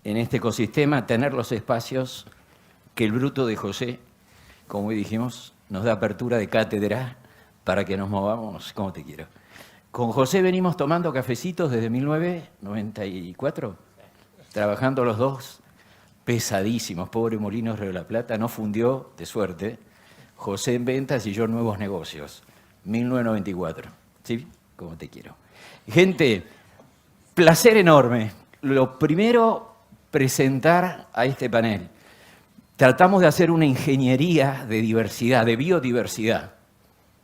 en este ecosistema, tener los espacios que el bruto de José, como hoy dijimos, nos da apertura de cátedra para que nos movamos como te quiero. Con José venimos tomando cafecitos desde 1994, trabajando los dos, pesadísimos. Pobre Molinos Río de la Plata, no fundió, de suerte, José en ventas y yo en nuevos negocios. 1994, ¿sí? Como te quiero. Gente, placer enorme. Lo primero, presentar a este panel. Tratamos de hacer una ingeniería de diversidad, de biodiversidad.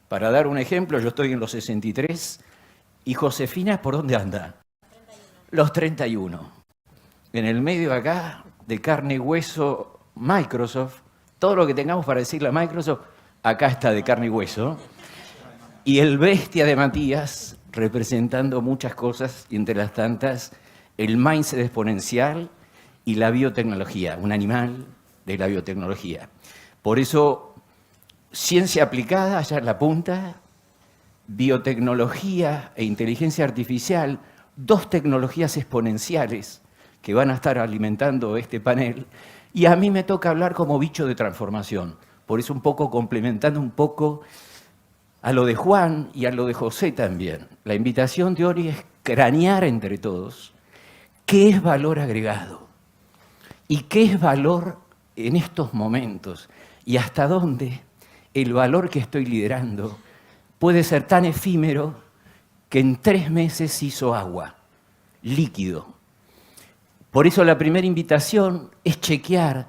Para dar un ejemplo, yo estoy en los 63 y Josefina, ¿por dónde anda? 31. Los 31. En el medio acá, de carne y hueso, Microsoft. Todo lo que tengamos para decirle a Microsoft, acá está de carne y hueso. Y el bestia de Matías, representando muchas cosas, y entre las tantas, el mindset exponencial y la biotecnología, un animal de la biotecnología. Por eso, ciencia aplicada, allá en la punta, biotecnología e inteligencia artificial, dos tecnologías exponenciales que van a estar alimentando este panel, y a mí me toca hablar como bicho de transformación. Por eso un poco complementando un poco a lo de Juan y a lo de José también. La invitación de hoy es cranear entre todos qué es valor agregado y qué es valor en estos momentos y hasta dónde el valor que estoy liderando puede ser tan efímero que en 3 meses hizo agua, líquido. Por eso la primera invitación es chequear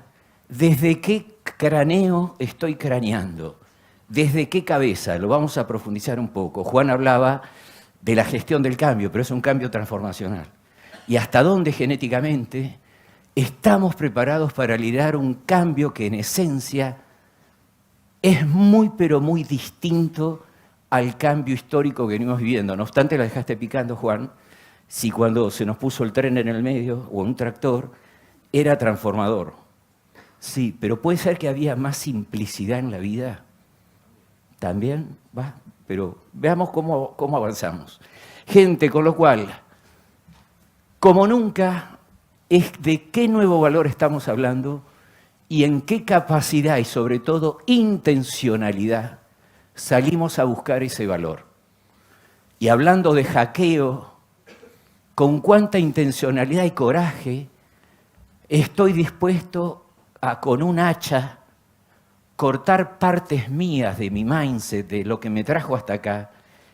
desde qué craneo estoy craneando. ¿Desde qué cabeza? Lo vamos a profundizar un poco. Juan hablaba de la gestión del cambio, pero es un cambio transformacional. ¿Y hasta dónde genéticamente estamos preparados para liderar un cambio que en esencia es muy, pero muy distinto al cambio histórico que venimos viviendo? No obstante, la dejaste picando, Juan, si cuando se nos puso el tren en el medio o un tractor, era transformador. Sí, pero puede ser que había más simplicidad en la vida. También va, pero veamos cómo avanzamos. Gente, con lo cual, como nunca, es de qué nuevo valor estamos hablando y en qué capacidad y sobre todo intencionalidad salimos a buscar ese valor. Y hablando de hackeo, con cuánta intencionalidad y coraje estoy dispuesto a, con un hacha, cortar partes mías de mi mindset, de lo que me trajo hasta acá,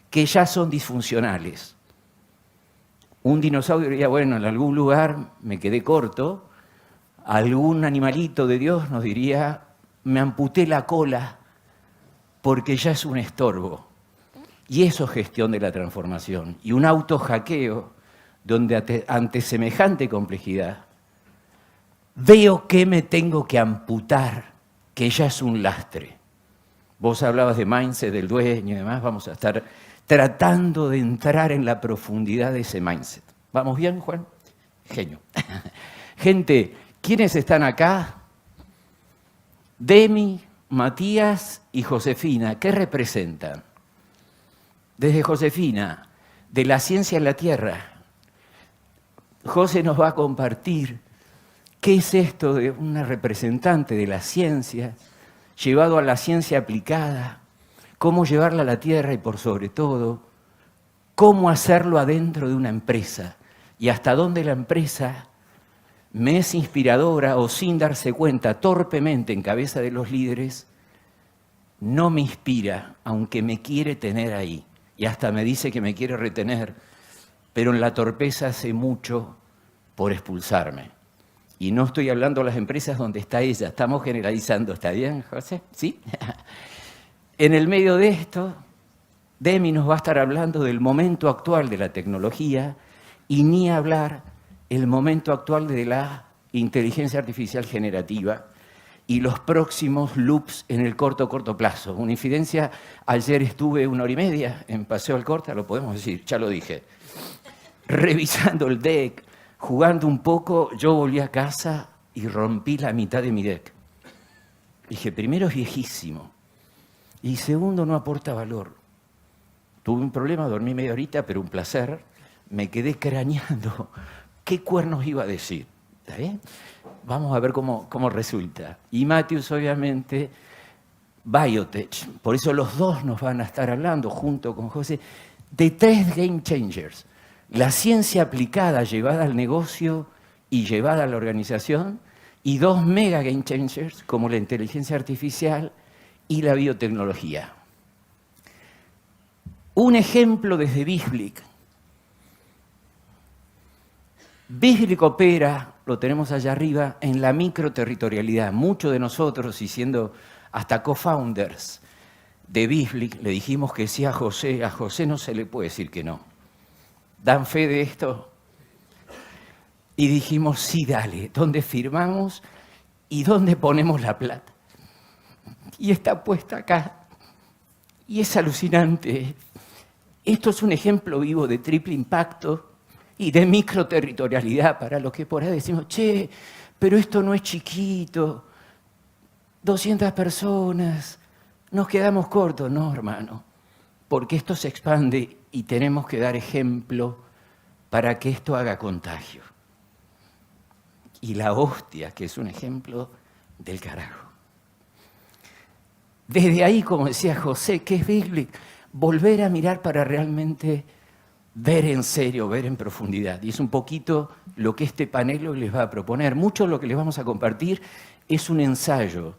que ya son disfuncionales. Un dinosaurio diría, bueno, en algún lugar me quedé corto. Algún animalito de Dios nos diría, me amputé la cola porque ya es un estorbo. Y eso es gestión de la transformación. Y un autohackeo donde ante semejante complejidad veo que me tengo que amputar, que ya es un lastre. Vos hablabas de mindset, del dueño y demás, vamos a estar tratando de entrar en la profundidad de ese mindset. ¿Vamos bien, Juan? Genio. Gente, ¿quiénes están acá? Demi, Matías y Josefina, ¿qué representan? Desde Josefina, de la ciencia en la tierra, José nos va a compartir qué es esto de una representante de la ciencia, llevado a la ciencia aplicada, cómo llevarla a la tierra y por sobre todo, cómo hacerlo adentro de una empresa y hasta dónde la empresa me es inspiradora o sin darse cuenta, torpemente en cabeza de los líderes, no me inspira, aunque me quiere tener ahí. Y hasta me dice que me quiere retener, pero en la torpeza hace mucho por expulsarme. Y no estoy hablando de las empresas donde está ella, estamos generalizando. ¿Está bien, José? ¿Sí? En el medio de esto, Demi nos va a estar hablando del momento actual de la tecnología y ni hablar el momento actual de la inteligencia artificial generativa y los próximos loops en el corto plazo. Una infidencia, ayer estuve 1 hora y media en Paseo Alcorta, lo podemos decir, ya lo dije, revisando el deck, jugando un poco. Yo volví a casa y rompí la mitad de mi deck. Dije, primero es viejísimo y segundo no aporta valor. Tuve un problema, dormí media horita, pero un placer. Me quedé craneando qué cuernos iba a decir. ¿Está bien? Vamos a ver cómo resulta. Y Matthews, obviamente, Biotech. Por eso los dos nos van a estar hablando, junto con José, de 3 game changers. La ciencia aplicada, llevada al negocio y llevada a la organización, y 2 mega game changers, como la inteligencia artificial y la biotecnología. Un ejemplo desde Bisblick. Bisblick opera, lo tenemos allá arriba, en la microterritorialidad. Muchos de nosotros, y siendo hasta co-founders de Bisblick, le dijimos que sí a José no se le puede decir que no. ¿Dan fe de esto? Y dijimos, sí, dale, ¿dónde firmamos y dónde ponemos la plata? Y está puesta acá. Y es alucinante. Esto es un ejemplo vivo de triple impacto y de microterritorialidad para los que por ahí decimos, che, pero esto no es chiquito, 200 personas, nos quedamos cortos. No, hermano, porque esto se expande y tenemos que dar ejemplo para que esto haga contagio. Y la hostia, que es un ejemplo del carajo. Desde ahí, como decía José, que es Bisblick, volver a mirar para realmente ver en serio, ver en profundidad. Y es un poquito lo que este panel les va a proponer. Mucho de lo que les vamos a compartir es un ensayo.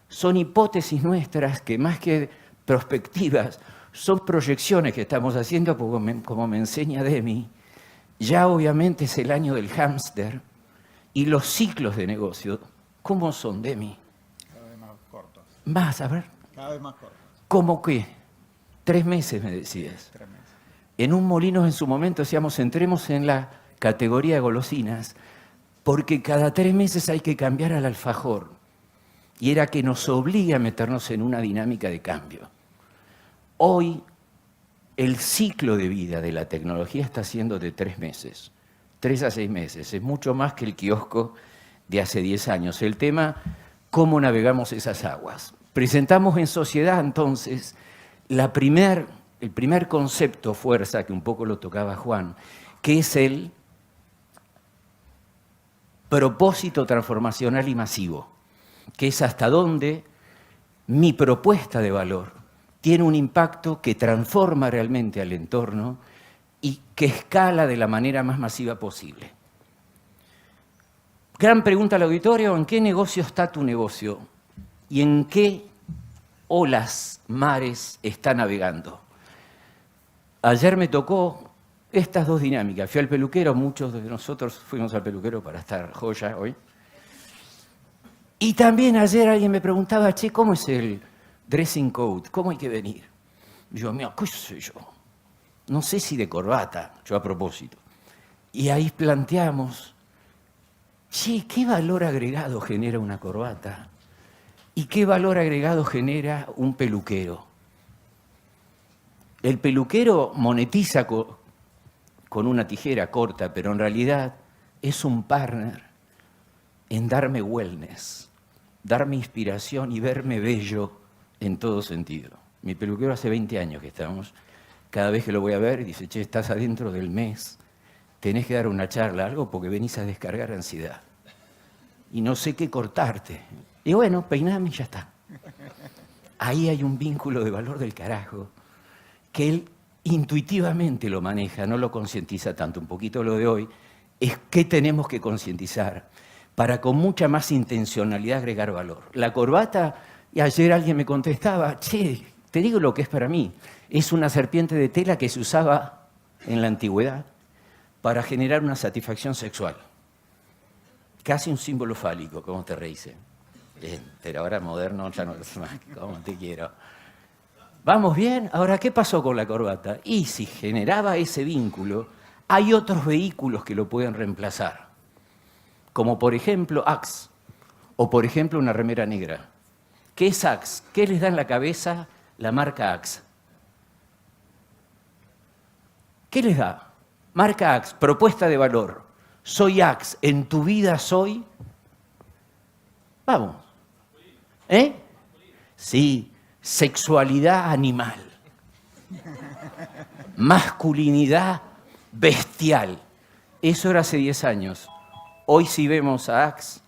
Son hipótesis nuestras que más que prospectivas, son proyecciones que estamos haciendo, como me enseña Demi. Ya obviamente es el año del hámster y los ciclos de negocio. ¿Cómo son, Demi? Cada vez más cortos. Más, a ver. Cada vez más cortos. ¿Cómo qué? 3 meses, me decías. 3 meses. En un Molinos en su momento decíamos, entremos en la categoría de golosinas, porque cada 3 meses hay que cambiar al alfajor. Y era que nos obliga a meternos en una dinámica de cambio. Hoy, el ciclo de vida de la tecnología está siendo de 3 meses, 3 a 6 meses. Es mucho más que el kiosco de hace 10 años. El tema, ¿cómo navegamos esas aguas? Presentamos en sociedad, entonces, el primer concepto fuerza, que un poco lo tocaba Juan, que es el propósito transformacional y masivo, que es hasta dónde mi propuesta de valor tiene un impacto que transforma realmente al entorno y que escala de la manera más masiva posible. Gran pregunta al auditorio, ¿en qué negocio está tu negocio? ¿Y en qué olas, mares está navegando? Ayer me tocó estas 2 dinámicas. Fui al peluquero, muchos de nosotros fuimos al peluquero para estar joya hoy. Y también ayer alguien me preguntaba, che, ¿cómo es el dressing code? ¿Cómo hay que venir? Y yo, mira, ¿qué sé yo? No sé si de corbata, yo a propósito. Y ahí planteamos, che, ¿qué valor agregado genera una corbata? ¿Y qué valor agregado genera un peluquero? El peluquero monetiza con una tijera corta, pero en realidad es un partner en darme wellness, darme inspiración y verme bello en todo sentido. Mi peluquero hace 20 años que estamos. Cada vez que lo voy a ver, dice, che, estás adentro del mes, tenés que dar una charla, algo, porque venís a descargar ansiedad. Y no sé qué cortarte. Y bueno, peiname y ya está. Ahí hay un vínculo de valor del carajo, que él intuitivamente lo maneja, no lo concientiza tanto. Un poquito lo de hoy es qué tenemos que concientizar para con mucha más intencionalidad agregar valor. La corbata, y ayer alguien me contestaba, che, te digo lo que es para mí, es una serpiente de tela que se usaba en la antigüedad para generar una satisfacción sexual. Casi un símbolo fálico, como te reíse. Bien, pero ahora moderno ya no es más, como te quiero. ¿Vamos bien? Ahora, ¿qué pasó con la corbata? Y si generaba ese vínculo, hay otros vehículos que lo pueden reemplazar. Como por ejemplo Axe, o por ejemplo una remera negra. ¿Qué es Axe? ¿Qué les da en la cabeza la marca Axe? ¿Qué les da? Marca Axe, propuesta de valor. Soy Axe, en tu vida soy... Vamos. ¿Eh? Sí, sexualidad animal. Masculinidad bestial. Eso era hace 10 años. Hoy si vemos a Axe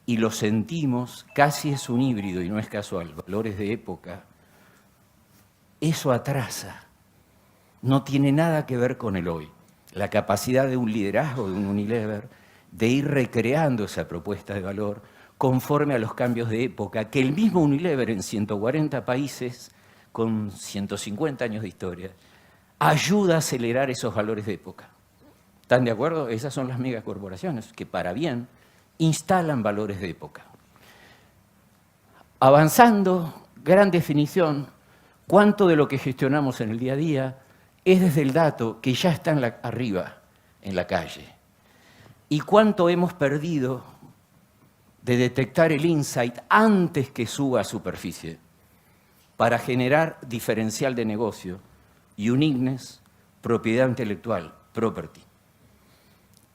y lo sentimos, casi es un híbrido y no es casual, valores de época, eso atrasa, no tiene nada que ver con el hoy. La capacidad de un liderazgo, de un Unilever, de ir recreando esa propuesta de valor conforme a los cambios de época, que el mismo Unilever en 140 países, con 150 años de historia, ayuda a acelerar esos valores de época. ¿Están de acuerdo? Esas son las megacorporaciones que para bien instalan valores de época. Avanzando, gran definición, cuánto de lo que gestionamos en el día a día es desde el dato que ya está arriba, en la calle. Y cuánto hemos perdido de detectar el insight antes que suba a superficie para generar diferencial de negocio, uniqueness, propiedad intelectual, property.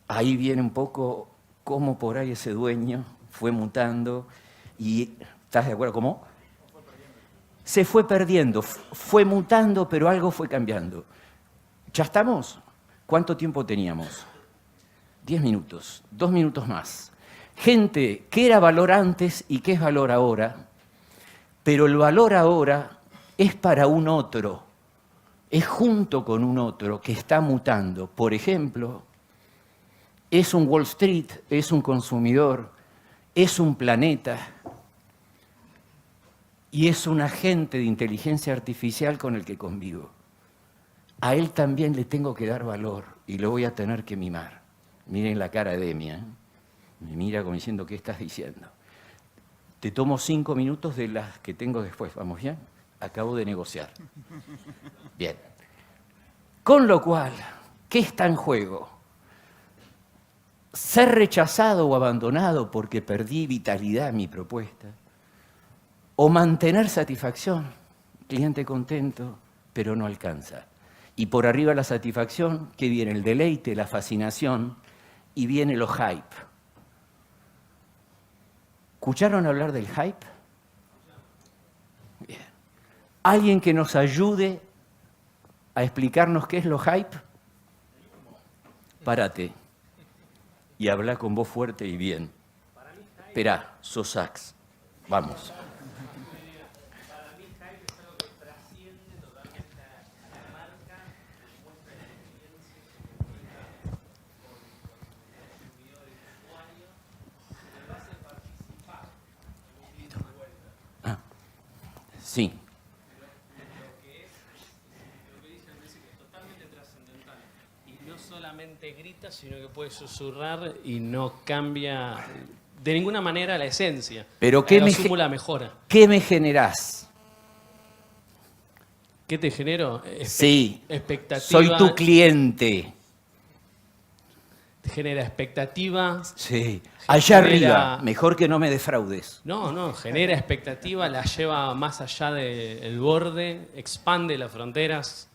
Ahí viene un poco cómo por ahí ese dueño fue mutando y, ¿estás de acuerdo? ¿Cómo? Se fue perdiendo, fue mutando, pero algo fue cambiando. ¿Ya estamos? ¿Cuánto tiempo teníamos? 10 minutos, 2 minutos más. Gente, ¿qué era valor antes y qué es valor ahora? Pero el valor ahora es para un otro, es junto con un otro que está mutando. Por ejemplo, es un Wall Street, es un consumidor, es un planeta y es un agente de inteligencia artificial con el que convivo. A él también le tengo que dar valor y lo voy a tener que mimar. Miren la cara de Emi, ¿eh? Me mira como diciendo, ¿qué estás diciendo? Te tomo 5 minutos de las que tengo después, ¿vamos bien? Acabo de negociar. Bien. Con lo cual, ¿qué está en juego? Ser rechazado o abandonado porque perdí vitalidad en mi propuesta. O mantener satisfacción, cliente contento, pero no alcanza. Y por arriba de la satisfacción, ¿qué viene? El deleite, la fascinación y viene lo hype. ¿Escucharon hablar del hype? Bien. ¿Alguien que nos ayude a explicarnos qué es lo hype? Párate y habla con voz fuerte y bien. Esperá, sos Axe. Vamos. Para mí, hype es algo que trasciende totalmente a la marca, muestra la experiencia que comunica con consumidores y usuarios, y lo hace participar en un ida y vuelta. Sí. Lo que es, lo que dice Messi, que es totalmente trascendental. Y no solamente grita, sino que puede susurrar y no cambia de ninguna manera la esencia. Pero ¿qué la mejora. ¿Qué me generás? ¿Qué te genero? Sí, Expectativa. soy tu cliente. Te genera expectativa. Sí, allá genera- arriba, mejor que no me defraudes. No, genera expectativa, la lleva más allá del borde, expande las fronteras.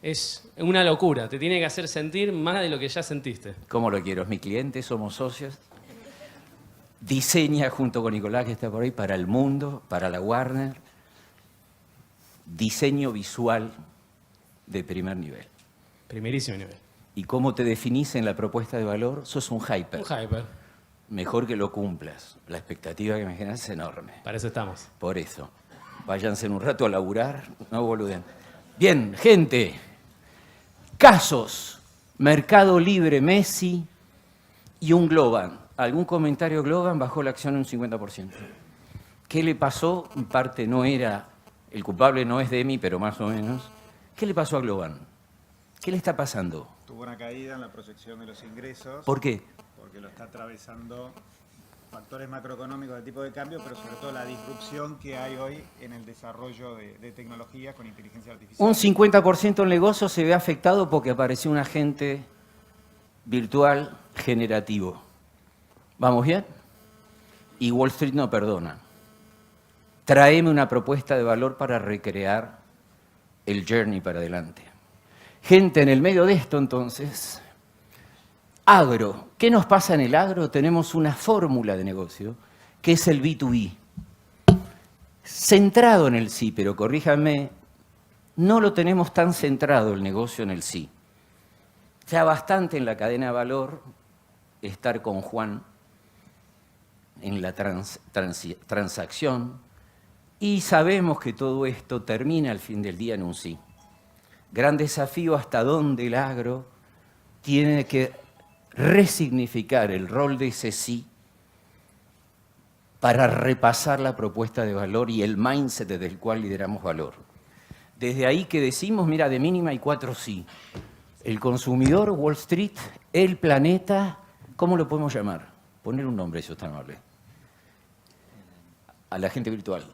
Es una locura, te tiene que hacer sentir más de lo que ya sentiste. ¿Cómo lo quiero? Es mi cliente, somos socios. Diseña junto con Nicolás, que está por ahí, para el mundo, para la Warner. Diseño visual de primer nivel. Primerísimo nivel. ¿Y cómo te definís en la propuesta de valor? Sos un hyper. Un hyper, Mejor que lo cumplas. La expectativa que me generas es enorme. para eso estamos. Por eso. Váyanse en un rato a laburar, no boluden. Bien, gente. Casos. Mercado Libre, Messi y un Globan. ¿Algún comentario Globan? Bajó la acción un 50%. ¿Qué le pasó? En parte no era, el culpable no es Demi, pero más o menos. ¿Qué le pasó a Globan? ¿Qué le está pasando? Tuvo una caída en la proyección de los ingresos. ¿Por qué? Porque lo está atravesando factores macroeconómicos de tipo de cambio, pero sobre todo la disrupción que hay hoy en el desarrollo de tecnologías con inteligencia artificial. Un 50% del negocio se ve afectado porque apareció un agente virtual generativo. ¿Vamos bien? Y Wall Street no perdona. Tráeme una propuesta de valor para recrear el journey para adelante. Gente, en el medio de esto, entonces, agro. ¿Qué nos pasa en el agro? Tenemos una fórmula de negocio que es el B2B. Centrado en el sí, pero corríjanme, no lo tenemos tan centrado el negocio en el sí. Ya bastante en la cadena de valor estar con Juan en la transacción y sabemos que todo esto termina al fin del día en un sí. Gran desafío hasta dónde el agro tiene que resignificar el rol de ese sí para repasar la propuesta de valor y el mindset desde el cual lideramos valor. Desde ahí que decimos, mira, de mínima hay 4 sí. El consumidor, Wall Street, el planeta, ¿cómo lo podemos llamar? Poner un nombre, eso es tan amable. A la agente virtual.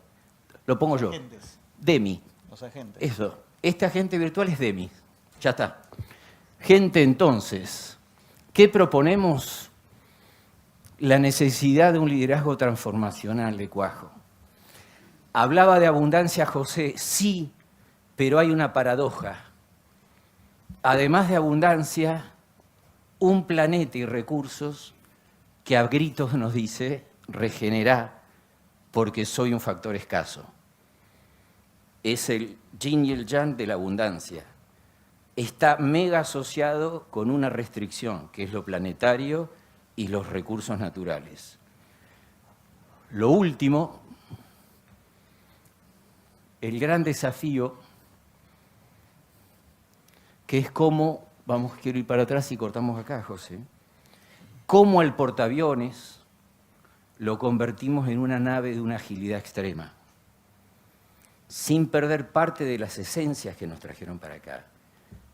Lo pongo yo. Agentes. Demi. Los agentes. Eso. Este agente virtual es Demi. Ya está. Gente, entonces, ¿qué proponemos? La necesidad de un liderazgo transformacional de Cuajo. Hablaba de abundancia José, sí, pero hay una paradoja. Además de abundancia, un planeta y recursos que a gritos nos dice, regenerá porque soy un factor escaso. Es el yin y el yang de la abundancia. Está mega asociado con una restricción, que es lo planetario y los recursos naturales. Lo último, el gran desafío, que es cómo, quiero ir para atrás y cortamos acá, José, cómo el portaaviones lo convertimos en una nave de una agilidad extrema, sin perder parte de las esencias que nos trajeron para acá,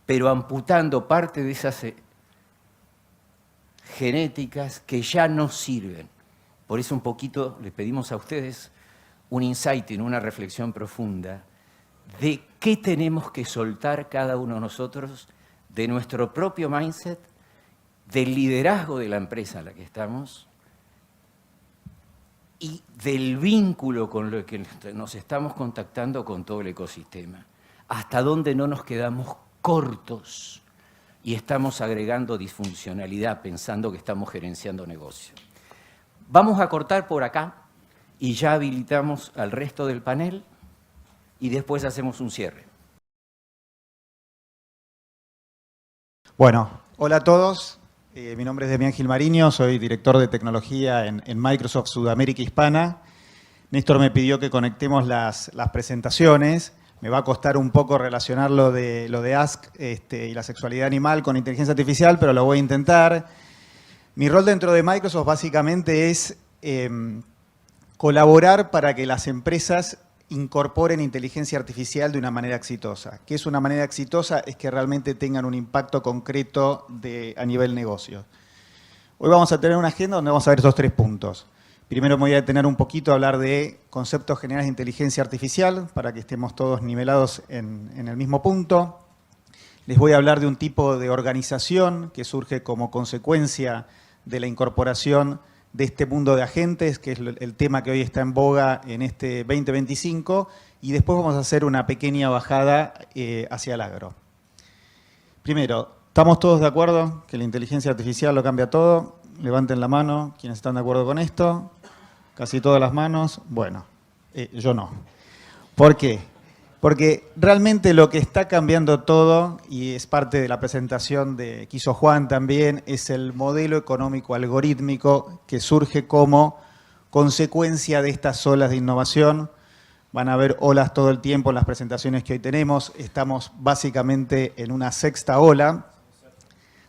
pero amputando parte de esas genéticas que ya no sirven. Por eso un poquito les pedimos a ustedes un insight, una reflexión profunda de qué tenemos que soltar cada uno de nosotros de nuestro propio mindset, del liderazgo de la empresa en la que estamos y del vínculo con lo que nos estamos contactando con todo el ecosistema. Hasta dónde no nos quedamos cortos y estamos agregando disfuncionalidad pensando que estamos gerenciando negocio. Vamos a cortar por acá y ya habilitamos al resto del panel y después hacemos un cierre. Bueno, hola a todos. Mi nombre es Demián Gilmariño, soy director de tecnología en Microsoft Sudamérica Hispana. Néstor me pidió que conectemos las presentaciones. Me va a costar un poco relacionar lo de Ask y la sexualidad animal con inteligencia artificial, pero lo voy a intentar. Mi rol dentro de Microsoft básicamente es colaborar para que las empresas incorporen inteligencia artificial de una manera exitosa. ¿Qué es una manera exitosa? Es que realmente tengan un impacto concreto a nivel negocio. Hoy vamos a tener una agenda donde vamos a ver estos 3 puntos. Primero me voy a detener un poquito a hablar de conceptos generales de inteligencia artificial para que estemos todos nivelados en el mismo punto. Les voy a hablar de un tipo de organización que surge como consecuencia de la incorporación de este mundo de agentes, que es el tema que hoy está en boga en este 2025, y después vamos a hacer una pequeña bajada hacia el agro. Primero, ¿estamos todos de acuerdo que la inteligencia artificial lo cambia todo? Levanten la mano quienes están de acuerdo con esto. Casi todas las manos. Bueno, yo no. ¿Por qué? Porque realmente lo que está cambiando todo, y es parte de la presentación que hizo Juan también, es el modelo económico algorítmico que surge como consecuencia de estas olas de innovación. Van a ver olas todo el tiempo en las presentaciones que hoy tenemos. Estamos básicamente en una 6ª ola.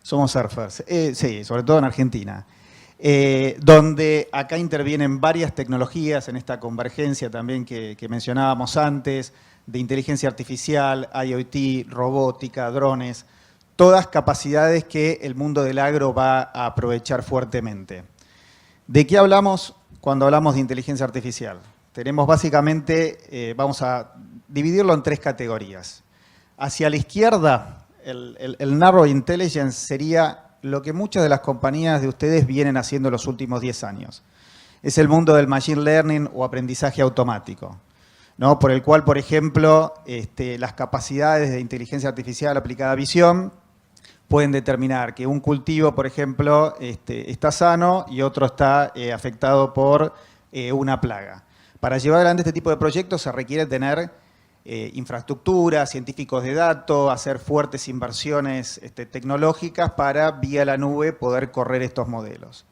Somos surfers, sí, sobre todo en Argentina. Donde acá intervienen varias tecnologías en esta convergencia también que mencionábamos antes, de inteligencia artificial, IoT, robótica, drones, todas capacidades que el mundo del agro va a aprovechar fuertemente. ¿De qué hablamos cuando hablamos de inteligencia artificial? Tenemos básicamente, vamos a dividirlo en 3 categorías. Hacia la izquierda, el narrow intelligence sería lo que muchas de las compañías de ustedes vienen haciendo en los últimos 10 años. Es el mundo del machine learning o aprendizaje automático, ¿no? Por el cual, por ejemplo, las capacidades de inteligencia artificial aplicada a visión pueden determinar que un cultivo, por ejemplo, está sano y otro está afectado por una plaga. Para llevar adelante este tipo de proyectos se requiere tener infraestructura, científicos de datos, hacer fuertes inversiones tecnológicas para, vía la nube, poder correr estos modelos.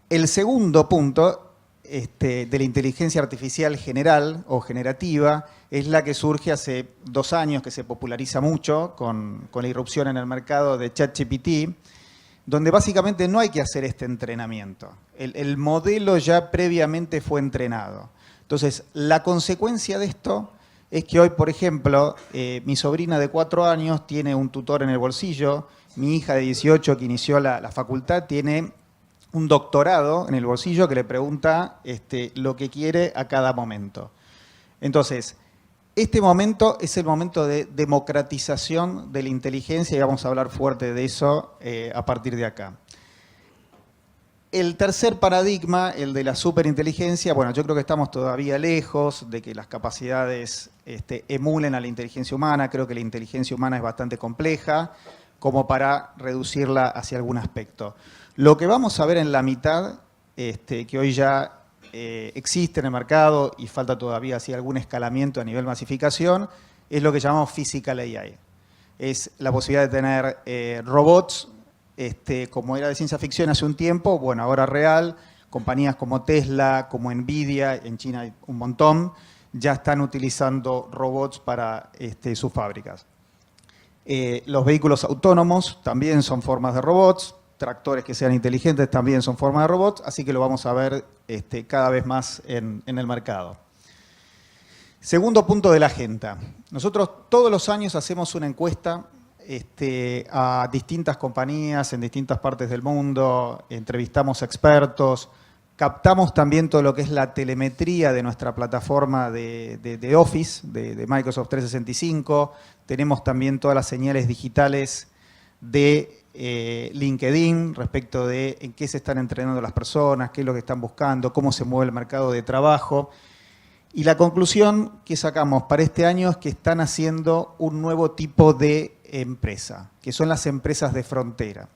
El segundo punto de la inteligencia artificial general o generativa es la que surge hace 2 años, que se populariza mucho con la irrupción en el mercado de ChatGPT, donde básicamente no hay que hacer este entrenamiento. El modelo ya previamente fue entrenado. Entonces, la consecuencia de esto es que hoy, por ejemplo, mi sobrina de 4 años tiene un tutor en el bolsillo, mi hija de 18 que inició la facultad tiene un doctorado en el bolsillo que le pregunta lo que quiere a cada momento. Entonces, este momento es el momento de democratización de la inteligencia y vamos a hablar fuerte de eso a partir de acá. El tercer paradigma, el de la superinteligencia, bueno, yo creo que estamos todavía lejos de que las capacidades emulen a la inteligencia humana. Creo que la inteligencia humana es bastante compleja como para reducirla hacia algún aspecto. Lo que vamos a ver en la mitad, que hoy ya existe en el mercado y falta todavía así algún escalamiento a nivel masificación, es lo que llamamos Physical AI. Es la posibilidad de tener robots, como era de ciencia ficción hace un tiempo, bueno, ahora real, compañías como Tesla, como Nvidia, en China hay un montón, ya están utilizando robots para sus fábricas. Los vehículos autónomos también son formas de robots, tractores que sean inteligentes también son formas de robots, así que lo vamos a ver cada vez más en el mercado. Segundo punto de la agenda. Nosotros todos los años hacemos una encuesta a distintas compañías en distintas partes del mundo, entrevistamos expertos, captamos también todo lo que es la telemetría de nuestra plataforma de Office, de Microsoft 365, tenemos también todas las señales digitales de LinkedIn respecto de en qué se están entrenando las personas, qué es lo que están buscando, cómo se mueve el mercado de trabajo. Y la conclusión que sacamos para este año es que están haciendo un nuevo tipo de empresa, que son las empresas de frontera.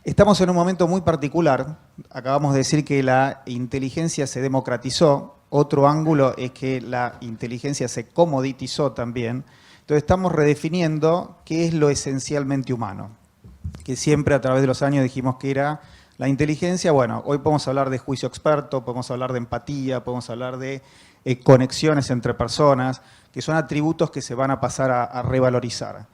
Estamos en un momento muy particular. Acabamos de decir que la inteligencia se democratizó. Otro ángulo es que la inteligencia se comoditizó también. Entonces estamos redefiniendo qué es lo esencialmente humano, que siempre a través de los años dijimos que era la inteligencia. Bueno, hoy podemos hablar de juicio experto, podemos hablar de empatía, podemos hablar de conexiones entre personas, que son atributos que se van a pasar a revalorizar.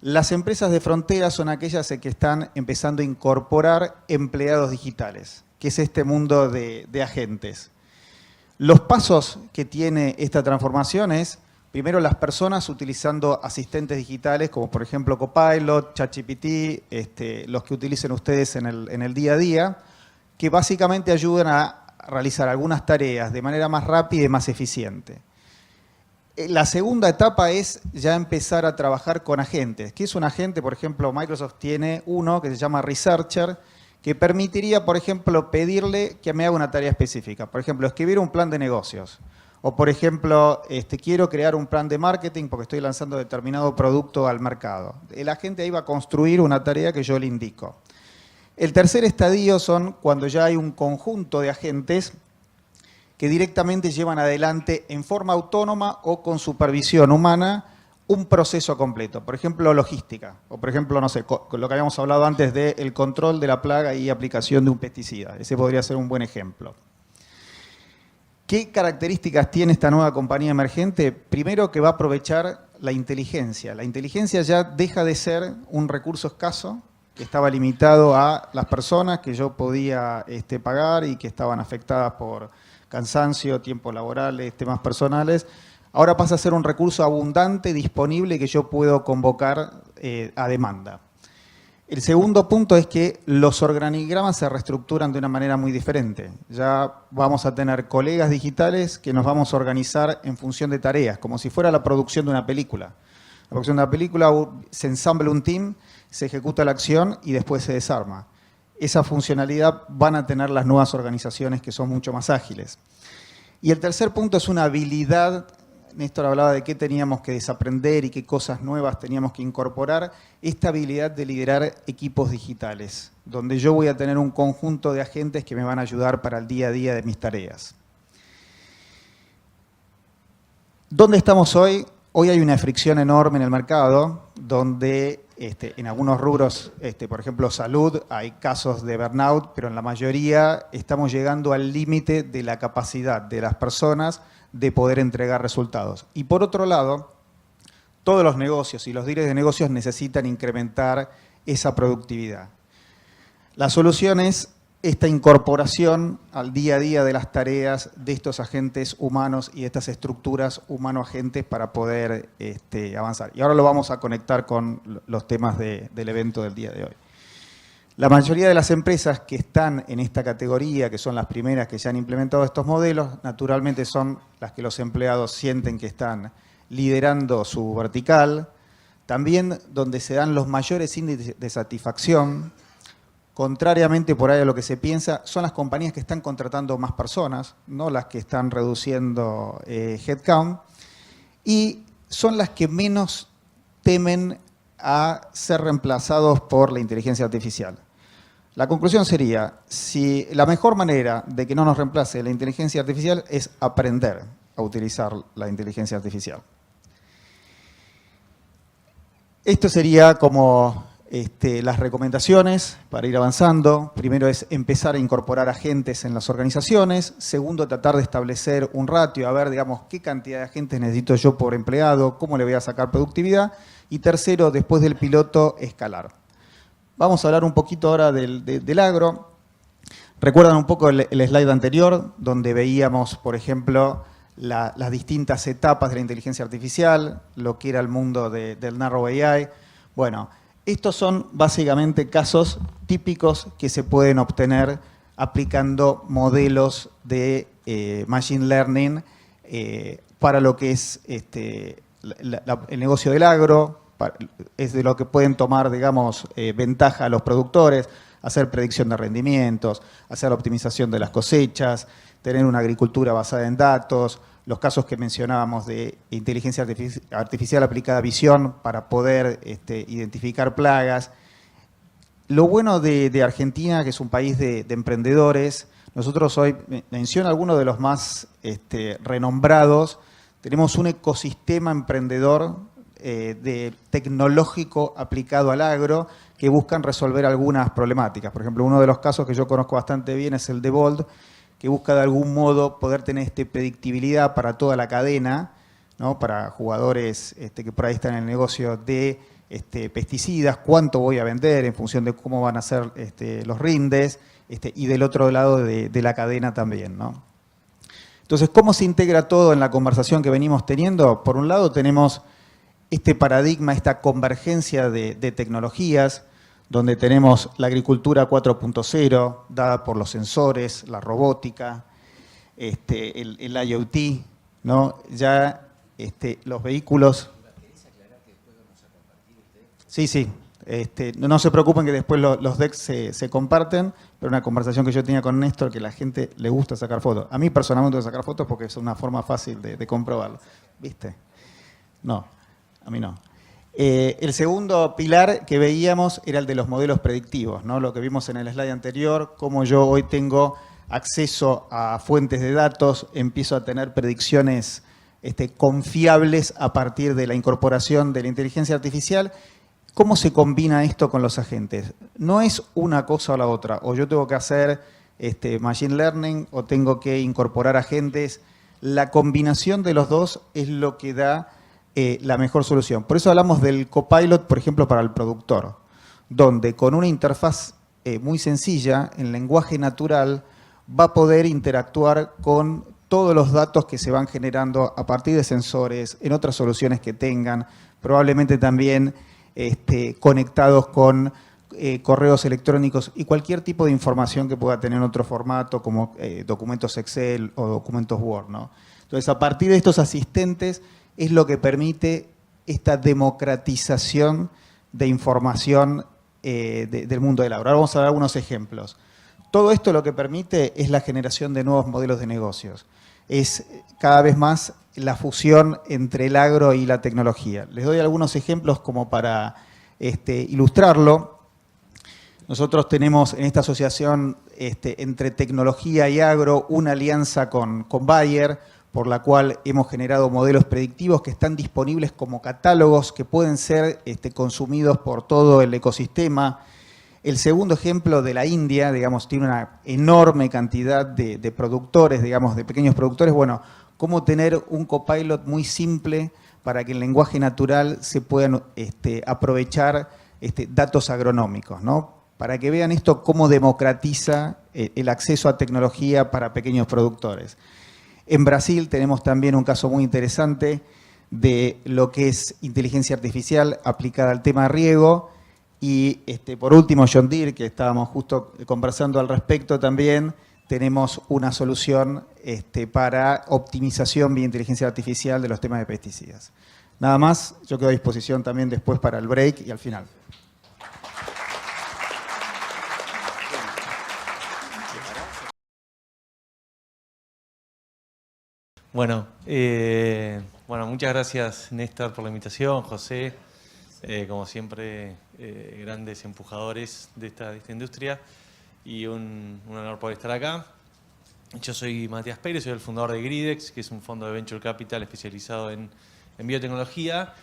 Las empresas de frontera son aquellas que están empezando a incorporar empleados digitales, que es este mundo de agentes. Los pasos que tiene esta transformación es, primero, las personas utilizando asistentes digitales, como por ejemplo Copilot, ChatGPT, los que utilicen ustedes en el día a día, que básicamente ayudan a realizar algunas tareas de manera más rápida y más eficiente. La segunda etapa es ya empezar a trabajar con agentes. ¿Qué es un agente? Por ejemplo, Microsoft tiene uno que se llama Researcher, que permitiría, por ejemplo, pedirle que me haga una tarea específica. Por ejemplo, escribir un plan de negocios. O, por ejemplo, quiero crear un plan de marketing porque estoy lanzando determinado producto al mercado. El agente ahí va a construir una tarea que yo le indico. El tercer estadio son cuando ya hay un conjunto de agentes que directamente llevan adelante en forma autónoma o con supervisión humana un proceso completo. Por ejemplo, logística. O, por ejemplo, no sé, lo que habíamos hablado antes del control de la plaga y aplicación de un pesticida. Ese podría ser un buen ejemplo. ¿Qué características tiene esta nueva compañía emergente? Primero, que va a aprovechar la inteligencia. La inteligencia ya deja de ser un recurso escaso que estaba limitado a las personas que yo podía pagar y que estaban afectadas por cansancio, tiempos laborales, temas personales. Ahora pasa a ser un recurso abundante, disponible, que yo puedo convocar a demanda. El segundo punto es que los organigramas se reestructuran de una manera muy diferente. Ya vamos a tener colegas digitales que nos vamos a organizar en función de tareas, como si fuera la producción de una película. La producción de una película se ensambla un team, se ejecuta la acción y después se desarma. Esa funcionalidad van a tener las nuevas organizaciones que son mucho más ágiles. Y el tercer punto es una habilidad. Néstor hablaba de qué teníamos que desaprender y qué cosas nuevas teníamos que incorporar. Esta habilidad de liderar equipos digitales, donde yo voy a tener un conjunto de agentes que me van a ayudar para el día a día de mis tareas. ¿Dónde estamos hoy? Hoy hay una fricción enorme en el mercado, donde en algunos rubros, por ejemplo, salud, hay casos de burnout, pero en la mayoría estamos llegando al límite de la capacidad de las personas de poder entregar resultados. Y por otro lado, todos los negocios y los líderes de negocios necesitan incrementar esa productividad. La solución es esta incorporación al día a día de las tareas de estos agentes humanos y estas estructuras humano-agentes para poder avanzar. Y ahora lo vamos a conectar con los temas del evento del día de hoy. La mayoría de las empresas que están en esta categoría, que son las primeras que ya han implementado estos modelos, naturalmente son las que los empleados sienten que están liderando su vertical, también donde se dan los mayores índices de satisfacción. Contrariamente por ahí a lo que se piensa, son las compañías que están contratando más personas, no las que están reduciendo headcount, y son las que menos temen a ser reemplazados por la inteligencia artificial. La conclusión sería, si la mejor manera de que no nos reemplace la inteligencia artificial es aprender a utilizar la inteligencia artificial. Esto sería como las recomendaciones para ir avanzando. Primero es empezar a incorporar agentes en las organizaciones. Segundo, tratar de establecer un ratio, a ver, digamos, qué cantidad de agentes necesito yo por empleado, cómo le voy a sacar productividad. Y tercero, después del piloto, escalar. Vamos a hablar un poquito ahora del agro. Recuerdan un poco el slide anterior, donde veíamos, por ejemplo, las distintas etapas de la inteligencia artificial, lo que era el mundo del Narrow AI. Bueno, estos son básicamente casos típicos que se pueden obtener aplicando modelos de Machine Learning para lo que es el negocio del agro, es de lo que pueden tomar, digamos, ventaja a los productores, hacer predicción de rendimientos, hacer optimización de las cosechas, tener una agricultura basada en datos, los casos que mencionábamos de inteligencia artificial aplicada a visión para poder identificar plagas. Lo bueno de Argentina, que es un país de emprendedores, nosotros hoy, menciono algunos de los más renombrados, tenemos un ecosistema emprendedor tecnológico aplicado al agro que buscan resolver algunas problemáticas. Por ejemplo, uno de los casos que yo conozco bastante bien es el de Bold, que busca de algún modo poder tener predictibilidad para toda la cadena, ¿no? Para jugadores que por ahí están en el negocio de pesticidas, cuánto voy a vender en función de cómo van a ser los rindes, y del otro lado de la cadena también, ¿no? Entonces, ¿cómo se integra todo en la conversación que venimos teniendo? Por un lado tenemos este paradigma, esta convergencia de tecnologías, donde tenemos la agricultura 4.0, dada por los sensores, la robótica, el IoT, ¿no? Ya los vehículos... Sí. No se preocupen que después los decks se comparten, pero una conversación que yo tenía con Néstor, que a la gente le gusta sacar fotos. A mí personalmente me gusta sacar fotos porque es una forma fácil de comprobarlo. ¿Viste? No, a mí no. El segundo pilar que veíamos era el de los modelos predictivos, ¿no? Lo que vimos en el slide anterior, cómo yo hoy tengo acceso a fuentes de datos, empiezo a tener predicciones confiables a partir de la incorporación de la inteligencia artificial. ¿Cómo se combina esto con los agentes? No es una cosa o la otra, o yo tengo que hacer Machine Learning o tengo que incorporar agentes. La combinación de los dos es lo que da la mejor solución. Por eso hablamos del copilot, por ejemplo, para el productor, donde con una interfaz muy sencilla, en lenguaje natural, va a poder interactuar con todos los datos que se van generando a partir de sensores, en otras soluciones que tengan, probablemente también conectados con correos electrónicos y cualquier tipo de información que pueda tener en otro formato, como documentos Excel o documentos Word, ¿no? Entonces, a partir de estos asistentes, es lo que permite esta democratización de información del mundo del agro. Ahora vamos a ver algunos ejemplos. Todo esto lo que permite es la generación de nuevos modelos de negocios. Es cada vez más la fusión entre el agro y la tecnología. Les doy algunos ejemplos como para ilustrarlo. Nosotros tenemos en esta asociación entre tecnología y agro una alianza con Bayer, por la cual hemos generado modelos predictivos que están disponibles como catálogos que pueden ser consumidos por todo el ecosistema. El segundo ejemplo de la India, digamos, tiene una enorme cantidad de productores, digamos, de pequeños productores. Bueno, cómo tener un copilot muy simple para que en lenguaje natural se puedan aprovechar datos agronómicos, ¿no? Para que vean esto, cómo democratiza el acceso a tecnología para pequeños productores. En Brasil tenemos también un caso muy interesante de lo que es inteligencia artificial aplicada al tema riego. Y por último, John Deere, que estábamos justo conversando al respecto también, tenemos una solución para optimización vía inteligencia artificial de los temas de pesticidas. Nada más, yo quedo a disposición también después para el break y al final. Bueno, muchas gracias, Néstor, por la invitación, José, como siempre, grandes empujadores de esta industria, y un honor poder estar acá. Yo soy Matías Pérez, soy el fundador de Gridex, que es un fondo de Venture Capital especializado en biotecnología,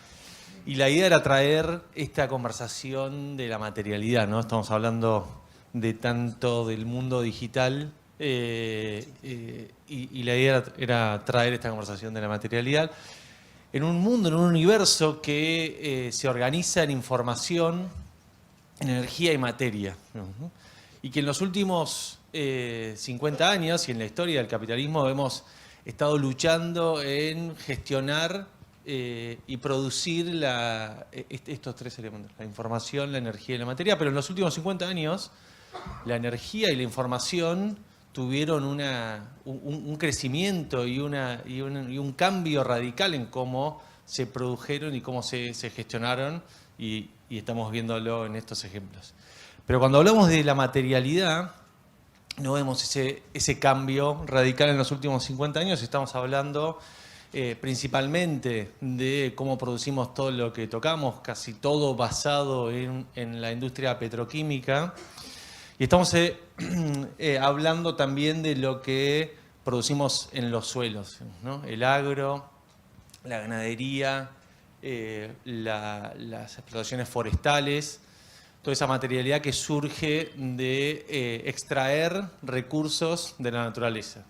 y la idea era traer esta conversación de la materialidad, ¿no? Estamos hablando de tanto del mundo digital, y la idea era traer esta conversación de la materialidad en un mundo, en un universo que se organiza en información, en energía y materia, ¿no? Y que en los últimos 50 años y en la historia del capitalismo hemos estado luchando en gestionar y producir estos tres elementos: la información, la energía y la materia. Pero en los últimos 50 años la energía y la información tuvieron un crecimiento y un cambio radical en cómo se produjeron y cómo se gestionaron, y estamos viéndolo en estos ejemplos. Pero cuando hablamos de la materialidad, no vemos ese cambio radical en los últimos 50 años. Estamos hablando principalmente de cómo producimos todo lo que tocamos, casi todo basado en la industria petroquímica. Y estamos hablando también de lo que producimos en los suelos, ¿no? El agro, la ganadería, las explotaciones forestales, toda esa materialidad que surge de extraer recursos de la naturaleza.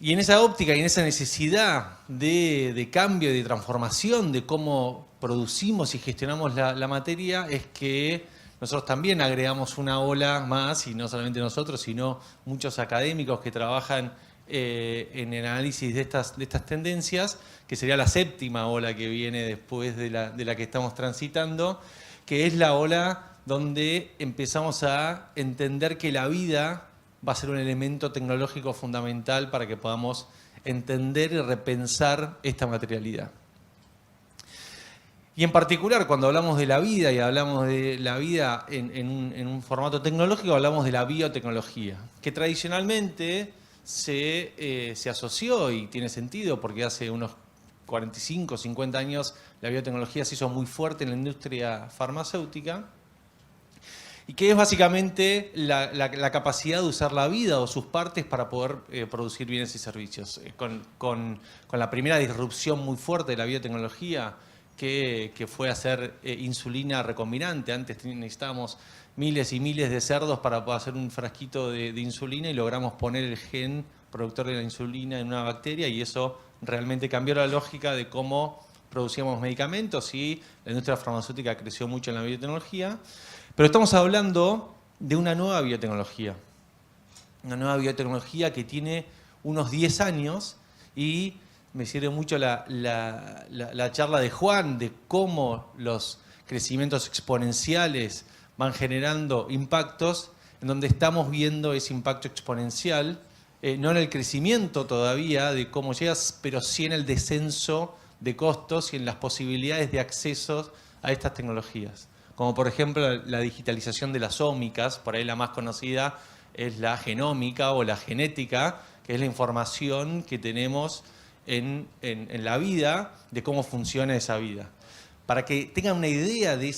Y en esa óptica y en esa necesidad de cambio y de transformación de cómo producimos y gestionamos la materia, es que nosotros también agregamos una ola más, y no solamente nosotros, sino muchos académicos que trabajan en el análisis de estas tendencias, que sería la séptima ola que viene después de la que estamos transitando, que es la ola donde empezamos a entender que la vida va a ser un elemento tecnológico fundamental para que podamos entender y repensar esta materialidad. Y en particular, cuando hablamos de la vida y hablamos de la vida en un formato tecnológico, hablamos de la biotecnología, que tradicionalmente se asoció, y tiene sentido porque hace unos 45, 50 años la biotecnología se hizo muy fuerte en la industria farmacéutica, y que es básicamente la capacidad de usar la vida o sus partes para poder producir bienes y servicios. Con la primera disrupción muy fuerte de la biotecnología, que fue hacer insulina recombinante. Antes necesitábamos miles y miles de cerdos para poder hacer un frasquito de insulina, y logramos poner el gen productor de la insulina en una bacteria, y eso realmente cambió la lógica de cómo producíamos medicamentos, y la industria farmacéutica creció mucho en la biotecnología. Pero estamos hablando de una nueva biotecnología. Una nueva biotecnología que tiene unos 10 años, y me sirve mucho la charla de Juan de cómo los crecimientos exponenciales van generando impactos, en donde estamos viendo ese impacto exponencial, no en el crecimiento todavía de cómo llegas, pero sí en el descenso de costos y en las posibilidades de acceso a estas tecnologías. Como por ejemplo la digitalización de las ómicas, por ahí la más conocida es la genómica o la genética, que es la información que tenemos en la vida, de cómo funciona esa vida. Para que tengan una idea de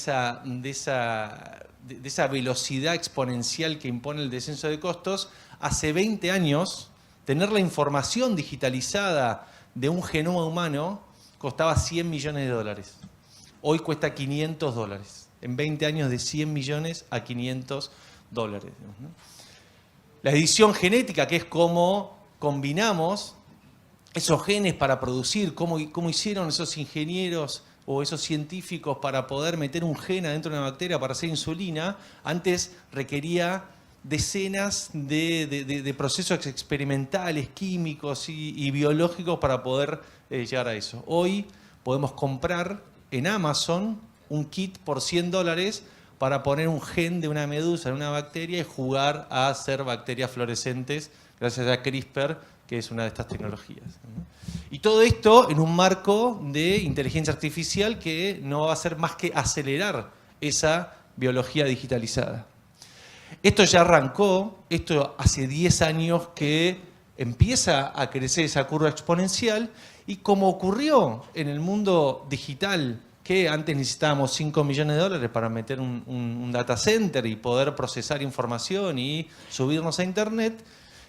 de esa velocidad exponencial que impone el descenso de costos, hace 20 años tener la información digitalizada de un genoma humano costaba $100 millones. Hoy cuesta $500. En 20 años de 100 millones a $500. ¿No? La edición genética, que es cómo combinamos esos genes para producir, cómo hicieron esos ingenieros o esos científicos para poder meter un gen adentro de una bacteria para hacer insulina, antes requería decenas de procesos experimentales, químicos y biológicos para poder llegar a eso. Hoy podemos comprar en Amazon un kit por $100 para poner un gen de una medusa en una bacteria y jugar a hacer bacterias fluorescentes gracias a CRISPR, que es una de estas tecnologías. Y todo esto en un marco de inteligencia artificial que no va a hacer más que acelerar esa biología digitalizada. Esto ya arrancó, esto hace 10 años que empieza a crecer esa curva exponencial, y como ocurrió en el mundo digital, que antes necesitábamos $5 millones para meter un data center y poder procesar información y subirnos a internet,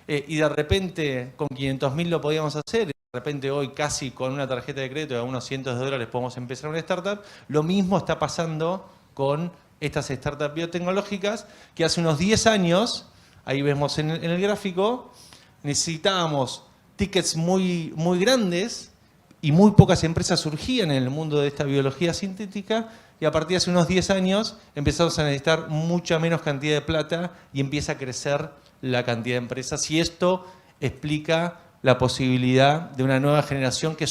y de repente con 500.000 lo podíamos hacer, y de repente hoy casi con una tarjeta de crédito de unos cientos de dólares podemos empezar una startup. Lo mismo está pasando con estas startups biotecnológicas que hace unos 10 años, ahí vemos en el gráfico, necesitábamos tickets muy grandes y muy pocas empresas surgían en el mundo de esta biología sintética, y a partir de hace unos 10 años empezamos a necesitar mucha menos cantidad de plata y empieza a crecer la cantidad de empresas, y esto explica la posibilidad de una nueva generación que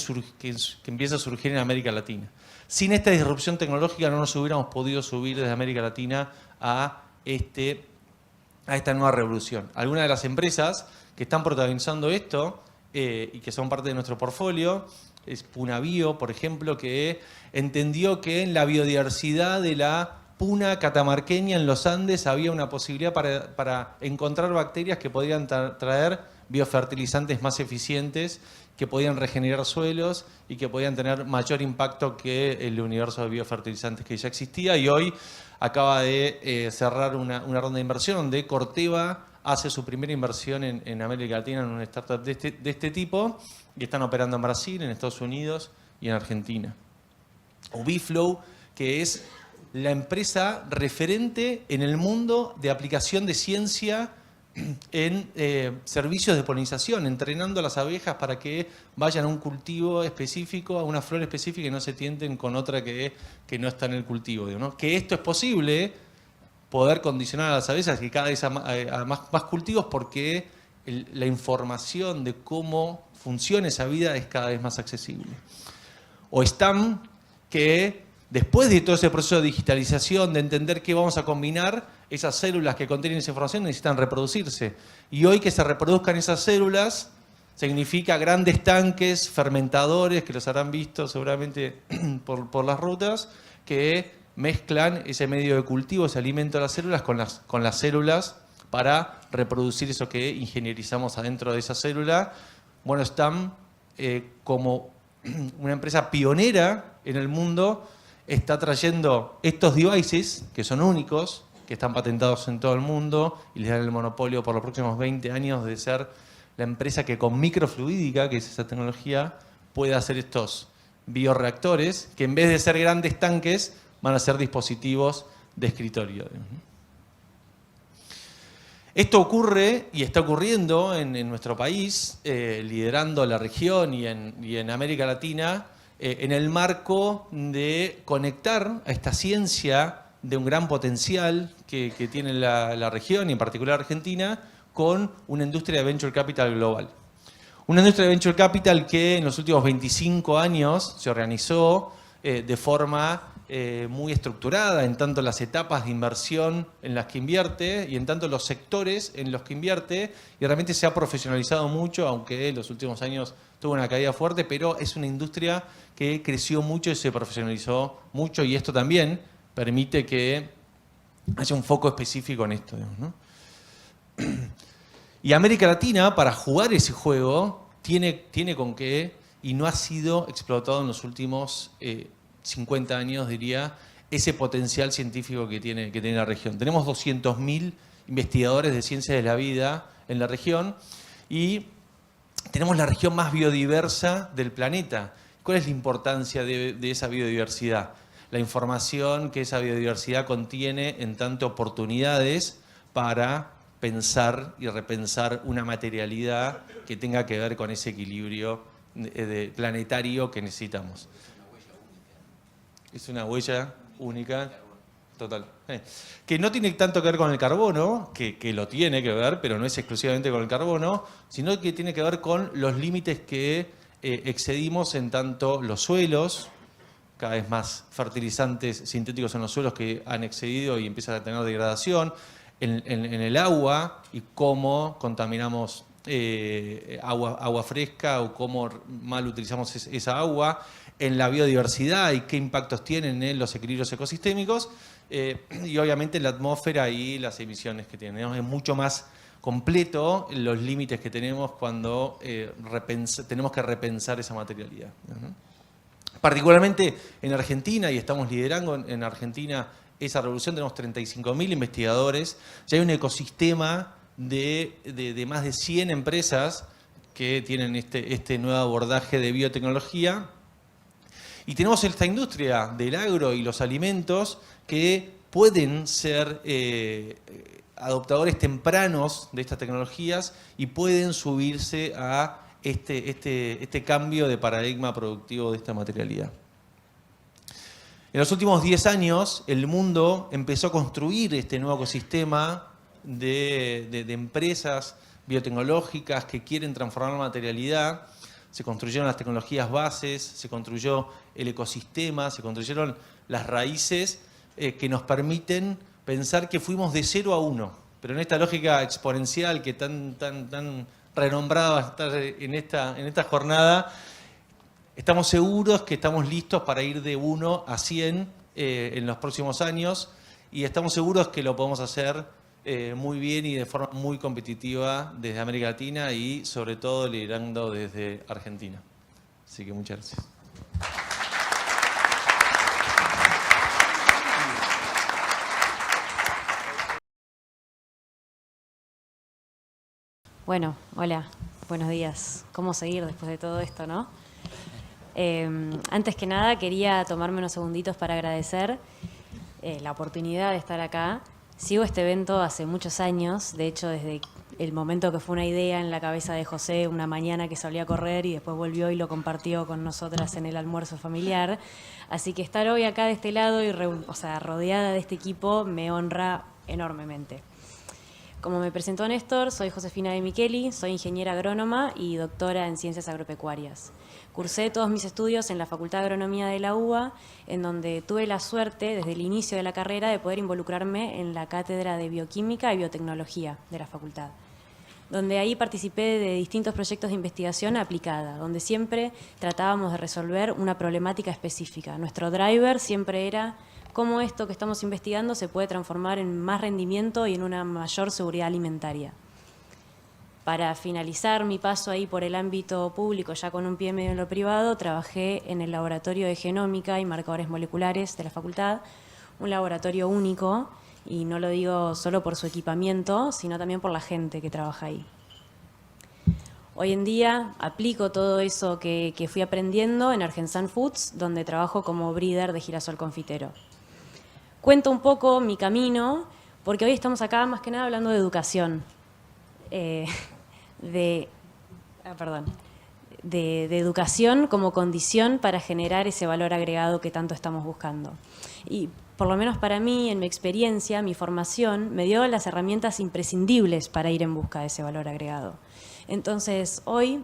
empieza a surgir en América Latina. Sin esta disrupción tecnológica no nos hubiéramos podido subir desde América Latina a esta nueva revolución. Algunas de las empresas que están protagonizando esto y que son parte de nuestro portfolio es Puna Bio, por ejemplo, que entendió que en la biodiversidad de la puna catamarqueña en los Andes había una posibilidad para encontrar bacterias que podrían traer biofertilizantes más eficientes, que podían regenerar suelos y que podían tener mayor impacto que el universo de biofertilizantes que ya existía. Y hoy acaba de cerrar una ronda de inversión donde Corteva hace su primera inversión en América Latina en una startup de este tipo, y están operando en Brasil, en Estados Unidos y en Argentina. O Biflow, que es la empresa referente en el mundo de aplicación de ciencia en servicios de polinización, entrenando a las abejas para que vayan a un cultivo específico, a una flor específica, y no se tienten con otra que no está en el cultivo, ¿no? Que esto es posible, poder condicionar a las abejas que cada vez a más cultivos, porque la información de cómo funciona esa vida es cada vez más accesible. O STAM, que después de todo ese proceso de digitalización, de entender qué vamos a combinar, esas células que contienen esa información necesitan reproducirse. Y hoy que se reproduzcan esas células significa grandes tanques, fermentadores, que los habrán visto seguramente por las rutas, que mezclan ese medio de cultivo, ese alimento de las células con las células para reproducir eso que ingenierizamos adentro de esa célula. Bueno, STAM, como una empresa pionera en el mundo, está trayendo estos devices que son únicos, que están patentados en todo el mundo y les dan el monopolio por los próximos 20 años de ser la empresa que con microfluídica, que es esa tecnología, puede hacer estos bioreactores que en vez de ser grandes tanques van a ser dispositivos de escritorio. Esto ocurre y está ocurriendo en nuestro país, liderando la región y en América Latina, en el marco de conectar a esta ciencia de un gran potencial que tiene la región y en particular Argentina con una industria de venture capital global. Una industria de venture capital que en los últimos 25 años se organizó de forma muy estructurada en tanto las etapas de inversión en las que invierte y en tanto los sectores en los que invierte, y realmente se ha profesionalizado mucho, aunque en los últimos años tuvo una caída fuerte, pero es una industria que creció mucho y se profesionalizó mucho, y esto también permite que haya un foco específico en esto, digamos, ¿no? Y América Latina, para jugar ese juego, tiene con qué, y no ha sido explotado en los últimos 50 años, diría, ese potencial científico que tiene la región. Tenemos 200.000 investigadores de ciencias de la vida en la región y tenemos la región más biodiversa del planeta. ¿Cuál es la importancia de esa biodiversidad? La información que esa biodiversidad contiene en tanto oportunidades para pensar y repensar una materialidad que tenga que ver con ese equilibrio planetario que necesitamos. Es una huella única, total. Que no tiene tanto que ver con el carbono, que lo tiene que ver, pero no es exclusivamente con el carbono, sino que tiene que ver con los límites que excedimos en tanto los suelos, cada vez más fertilizantes sintéticos en los suelos que han excedido y empiezan a tener degradación, en el agua y cómo contaminamos agua fresca o cómo mal utilizamos esa agua, en la biodiversidad y qué impactos tienen en los equilibrios ecosistémicos, y obviamente en la atmósfera y las emisiones que tienen. Es mucho más completo los límites que tenemos cuando tenemos que repensar esa materialidad. Particularmente en Argentina, y estamos liderando en Argentina esa revolución, tenemos 35.000 investigadores, ya hay un ecosistema de más de 100 empresas que tienen este nuevo abordaje de biotecnología. Y tenemos esta industria del agro y los alimentos que pueden ser adoptadores tempranos de estas tecnologías y pueden subirse a este cambio de paradigma productivo de esta materialidad. En los últimos 10 años, el mundo empezó a construir este nuevo ecosistema de empresas biotecnológicas que quieren transformar la materialidad. Se construyeron las tecnologías bases, se construyó el ecosistema, se construyeron las raíces que nos permiten pensar que fuimos de 0 a 1. Pero en esta lógica exponencial que tan renombrada va a estar en esta jornada, estamos seguros que estamos listos para ir de 1 a 100 en los próximos años y estamos seguros que lo podemos hacer muy bien y de forma muy competitiva desde América Latina y sobre todo liderando desde Argentina. Así que muchas gracias. Bueno, hola, buenos días. ¿Cómo seguir después de todo esto, no? Antes que nada quería tomarme unos segunditos para agradecer la oportunidad de estar acá. Sigo este evento hace muchos años, de hecho desde el momento que fue una idea en la cabeza de José una mañana que salía a correr y después volvió y lo compartió con nosotras en el almuerzo familiar. Así que estar hoy acá de este lado y rodeada de este equipo me honra enormemente. Como me presentó Néstor, soy Josefina de Micheli, soy ingeniera agrónoma y doctora en ciencias agropecuarias. Cursé todos mis estudios en la Facultad de Agronomía de la UBA, en donde tuve la suerte, desde el inicio de la carrera, de poder involucrarme en la cátedra de Bioquímica y Biotecnología de la facultad, donde ahí participé de distintos proyectos de investigación aplicada, donde siempre tratábamos de resolver una problemática específica. Nuestro driver siempre era cómo esto que estamos investigando se puede transformar en más rendimiento y en una mayor seguridad alimentaria. Para finalizar mi paso ahí por el ámbito público, ya con un pie medio en lo privado, trabajé en el Laboratorio de Genómica y Marcadores Moleculares de la facultad, un laboratorio único, y no lo digo solo por su equipamiento, sino también por la gente que trabaja ahí. Hoy en día aplico todo eso que fui aprendiendo en Argensan Foods, donde trabajo como breeder de girasol confitero. Cuento un poco mi camino, porque hoy estamos acá más que nada hablando de educación, de educación como condición para generar ese valor agregado que tanto estamos buscando. Y por lo menos para mí, en mi experiencia, mi formación me dio las herramientas imprescindibles para ir en busca de ese valor agregado. Entonces, hoy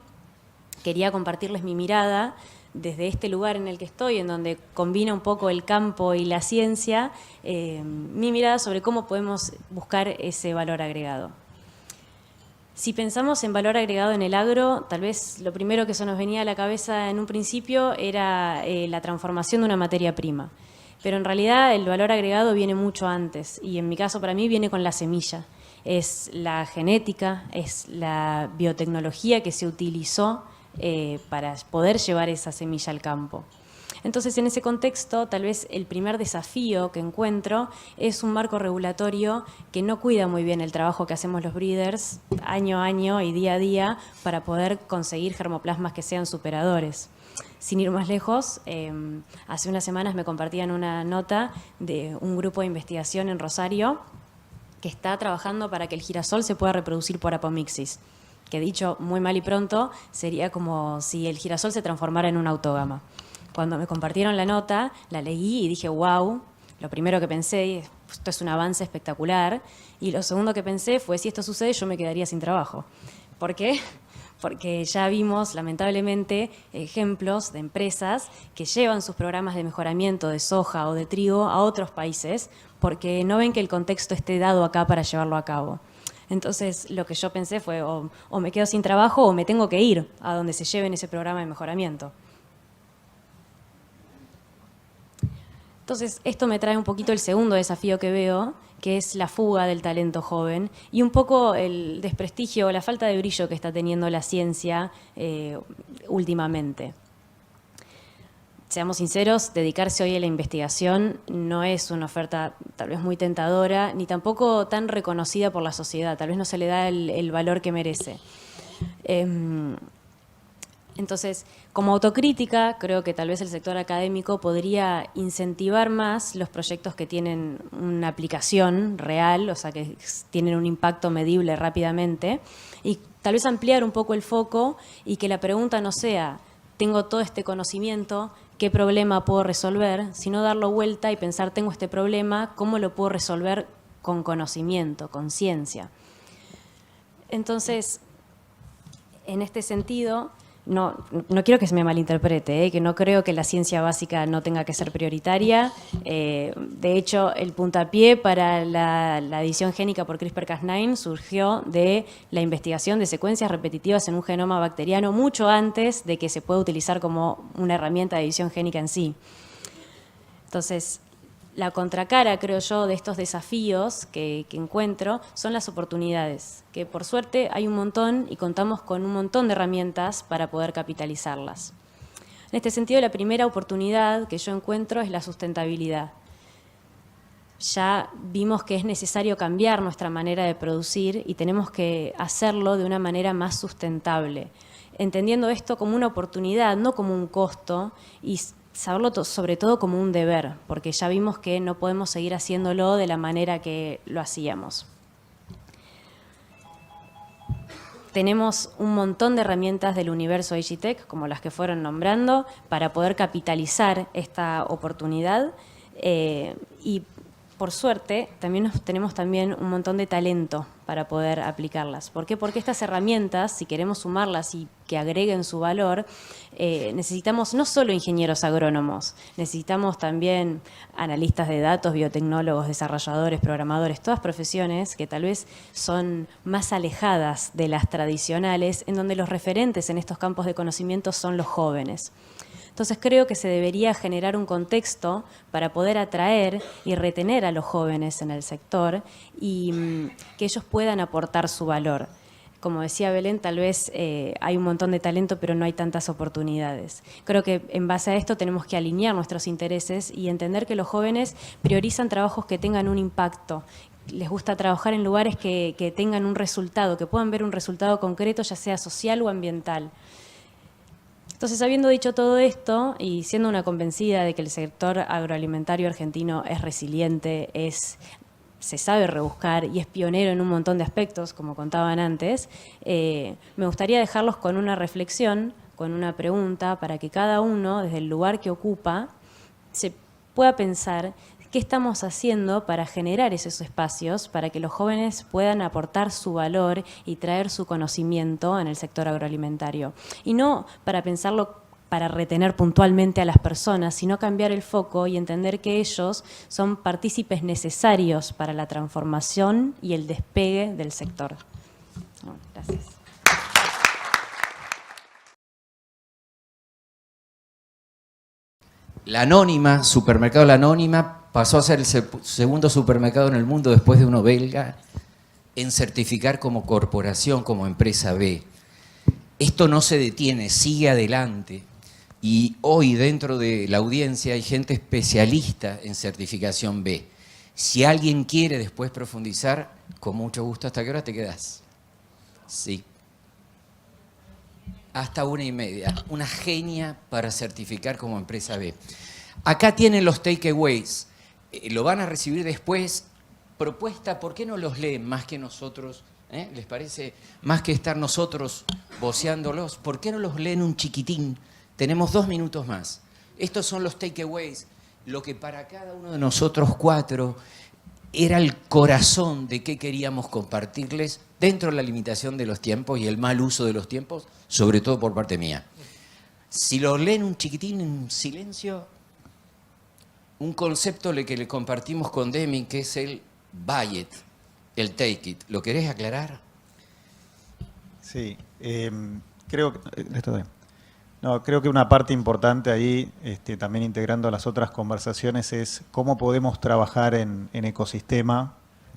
quería compartirles mi mirada desde este lugar en el que estoy, en donde combina un poco el campo y la ciencia, mi mirada sobre cómo podemos buscar ese valor agregado. Si pensamos en valor agregado en el agro, tal vez lo primero que se nos venía a la cabeza en un principio era la transformación de una materia prima. Pero en realidad el valor agregado viene mucho antes, y en mi caso para mí viene con la semilla. Es la genética, es la biotecnología que se utilizó para poder llevar esa semilla al campo. Entonces, en ese contexto, tal vez el primer desafío que encuentro es un marco regulatorio que no cuida muy bien el trabajo que hacemos los breeders año a año y día a día para poder conseguir germoplasmas que sean superadores. Sin ir más lejos, hace unas semanas me compartían una nota de un grupo de investigación en Rosario que está trabajando para que el girasol se pueda reproducir por apomixis, que dicho muy mal y pronto sería como si el girasol se transformara en una autógama. Cuando me compartieron la nota, la leí y dije, wow, lo primero que pensé, esto es un avance espectacular, y lo segundo que pensé fue, si esto sucede, yo me quedaría sin trabajo. ¿Por qué? Porque ya vimos, lamentablemente, ejemplos de empresas que llevan sus programas de mejoramiento de soja o de trigo a otros países porque no ven que el contexto esté dado acá para llevarlo a cabo. Entonces, lo que yo pensé fue, o me quedo sin trabajo o me tengo que ir a donde se lleven ese programa de mejoramiento. Entonces, esto me trae un poquito el segundo desafío que veo, que es la fuga del talento joven y un poco el desprestigio o la falta de brillo que está teniendo la ciencia últimamente. Seamos sinceros, dedicarse hoy a la investigación no es una oferta tal vez muy tentadora, ni tampoco tan reconocida por la sociedad, tal vez no se le da el valor que merece. Entonces, como autocrítica, creo que tal vez el sector académico podría incentivar más los proyectos que tienen una aplicación real, o sea, que tienen un impacto medible rápidamente, y tal vez ampliar un poco el foco y que la pregunta no sea, tengo todo este conocimiento, ¿qué problema puedo resolver? Sino darlo vuelta y pensar, tengo este problema, ¿cómo lo puedo resolver con conocimiento, con ciencia? Entonces, en este sentido, no quiero que se me malinterprete, que no creo que la ciencia básica no tenga que ser prioritaria. De hecho, el puntapié para la edición génica por CRISPR-Cas9 surgió de la investigación de secuencias repetitivas en un genoma bacteriano mucho antes de que se pueda utilizar como una herramienta de edición génica en sí. Entonces, la contracara, creo yo, de estos desafíos que encuentro son las oportunidades, que por suerte hay un montón y contamos con un montón de herramientas para poder capitalizarlas. En este sentido, la primera oportunidad que yo encuentro es la sustentabilidad. Ya vimos que es necesario cambiar nuestra manera de producir y tenemos que hacerlo de una manera más sustentable, entendiendo esto como una oportunidad, no como un costo, y saberlo sobre todo como un deber, porque ya vimos que no podemos seguir haciéndolo de la manera que lo hacíamos. Tenemos un montón de herramientas del universo AGTech, como las que fueron nombrando, para poder capitalizar esta oportunidad y por suerte también tenemos también un montón de talento para poder aplicarlas. ¿Por qué? Porque estas herramientas, si queremos sumarlas y que agreguen su valor, necesitamos no solo ingenieros agrónomos, necesitamos también analistas de datos, biotecnólogos, desarrolladores, programadores, todas profesiones que tal vez son más alejadas de las tradicionales, en donde los referentes en estos campos de conocimiento son los jóvenes. Entonces creo que se debería generar un contexto para poder atraer y retener a los jóvenes en el sector y que ellos puedan aportar su valor. Como decía Belén, tal vez hay un montón de talento, pero no hay tantas oportunidades. Creo que en base a esto tenemos que alinear nuestros intereses y entender que los jóvenes priorizan trabajos que tengan un impacto. Les gusta trabajar en lugares que tengan un resultado, que puedan ver un resultado concreto, ya sea social o ambiental. Entonces, habiendo dicho todo esto y siendo una convencida de que el sector agroalimentario argentino es resiliente, se sabe rebuscar y es pionero en un montón de aspectos, como contaban antes, me gustaría dejarlos con una reflexión, con una pregunta, para que cada uno, desde el lugar que ocupa, se pueda pensar qué estamos haciendo para generar esos espacios, para que los jóvenes puedan aportar su valor y traer su conocimiento en el sector agroalimentario. Y no para pensarlo para retener puntualmente a las personas, sino cambiar el foco y entender que ellos son partícipes necesarios para la transformación y el despegue del sector. Gracias. La Anónima, supermercado La Anónima, pasó a ser el segundo supermercado en el mundo después de uno belga en certificar como corporación, como empresa B. Esto no se detiene, sigue adelante. Y hoy dentro de la audiencia hay gente especialista en certificación B. Si alguien quiere después profundizar, con mucho gusto. ¿Hasta qué hora te quedás? Sí. Hasta 1:30. Una genia para certificar como empresa B. Acá tienen los takeaways. Lo van a recibir después. Propuesta, ¿por qué no los leen más que nosotros? ¿Les parece? Más que estar nosotros voceándolos, ¿por qué no los leen un chiquitín? Tenemos 2 minutos más. Estos son los takeaways. Lo que para cada uno de nosotros 4 era el corazón de qué queríamos compartirles dentro de la limitación de los tiempos y el mal uso de los tiempos, sobre todo por parte mía. Si lo leen un chiquitín en silencio, un concepto que le compartimos con Deming, que es el buy it, el take it. ¿Lo querés aclarar? Sí, creo que creo que una parte importante ahí, también integrando las otras conversaciones, es cómo podemos trabajar en ecosistema,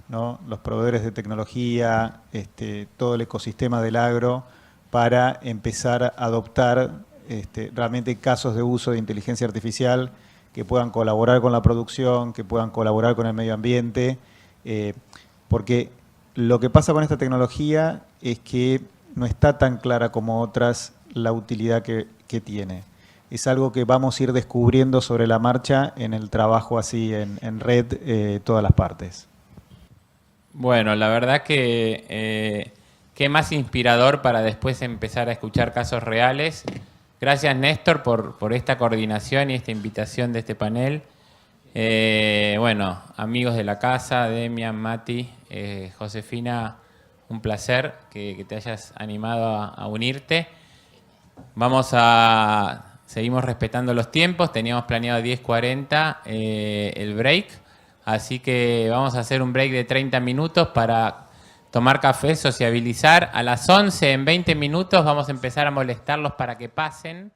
¿no? Los proveedores de tecnología, todo el ecosistema del agro, para empezar a adoptar realmente casos de uso de inteligencia artificial que puedan colaborar con la producción, que puedan colaborar con el medio ambiente, porque lo que pasa con esta tecnología es que no está tan clara como otras la utilidad que tiene. Es algo que vamos a ir descubriendo sobre la marcha en el trabajo así en red, todas las partes. Bueno, la verdad que qué más inspirador para después empezar a escuchar casos reales. Gracias, Néstor, por esta coordinación y esta invitación de este panel. Bueno, amigos de la casa, Demian, Mati, Josefina, un placer que te hayas animado a unirte. Seguimos respetando los tiempos, teníamos planeado 10:40 el break, así que vamos a hacer un break de 30 minutos para tomar café, sociabilizar. A las 11, en 20 minutos, vamos a empezar a molestarlos para que pasen.